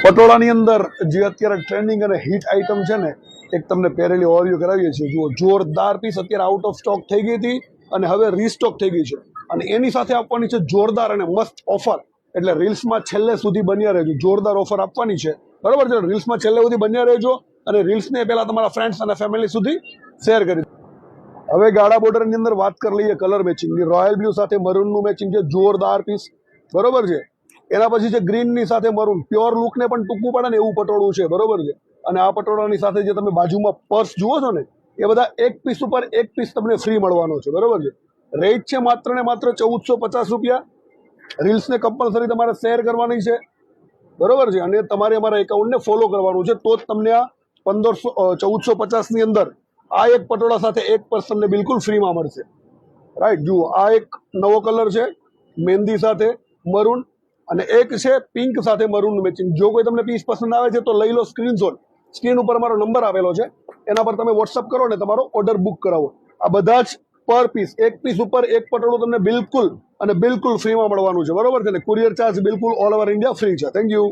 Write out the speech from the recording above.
પટોળાની અંદર જે અત્યારે ટ્રેન્ડિંગ અને હિટ આઇટમ છે ને, એક તમને પહેરેલી ઓરિયો કરાવીએ છીએ. જુઓ, જોરદાર પીસ અત્યારે આઉટ ઓફ સ્ટોક થઈ ગઈ હતી અને હવે રીસ્ટોક થઈ ગઈ છે. અને એની સાથે આપવાની છે જોરદાર અને મસ્ત ઓફર. એટલે રીલ્સમાં છેલ્લે સુધી બન્યા રહેજો. જોરદાર ઓફર આપવાની છે, બરોબર છે. રીલ્સમાં છેલ્લે સુધી બન્યા રહેજો અને રીલ્સને પહેલા તમારા ફ્રેન્ડ્સ અને ફેમિલી સુધી શેર કરી. હવે ગાળા બોર્ડરની અંદર વાત કરી લઈએ કલર મેચિંગની. રોયલ બ્લુ સાથે મરૂનનું મેચિંગ છે, જોરદાર પીસ, બરોબર છે. એના પછી છે ગ્રીનની સાથે મરૂન. પ્યોર લુકને પણ ટૂંકું પડે ને એવું પટોળું છે, બરોબર છે. અને આ પટોળાની સાથે જે તમે બાજુમાં પર્સ જુઓ છો ને, એ બધા એક પીસ ઉપર એક પીસ તમને ફ્રી મળવાનો છે, બરોબર છે. રેટ છે માત્ર ને માત્ર 1450 રૂપિયા. રીલ્સને કમ્પલસરી તમારે શેર કરવાની છે, બરોબર છે. અને તમારે અમારા એકાઉન્ટને ફોલો કરવાનું છે, તો જ તમને આ 1450ની અંદર આ એક પટોળા સાથે એક પર્સ તમને બિલકુલ ફ્રીમાં મળશે, રાઈટ. જુઓ, આ એક નવો કલર છે મહેંદી સાથે મરૂન, અને એક છે પિંક સાથે મરૂન મેચિંગ. જો કોઈ તમને પીસ પસંદ આવે છે તો લઈ લો સ્ક્રીનશોટ. સ્ક્રીન ઉપર અમારો નંબર આપેલો છે, એના પર તમે વોટ્સઅપ કરો ને તમારો ઓર્ડર બુક કરાવો. આ બધા જ પર પીસ, એક પીસ ઉપર એક પટોળું તમને બિલકુલ અને બિલકુલ ફ્રીમાં મળવાનું છે, બરોબર છે ને. કુરિયર ચાર્જ બિલકુલ ઓલ ઓવર ઇન્ડિયા ફ્રી છે. Thank you.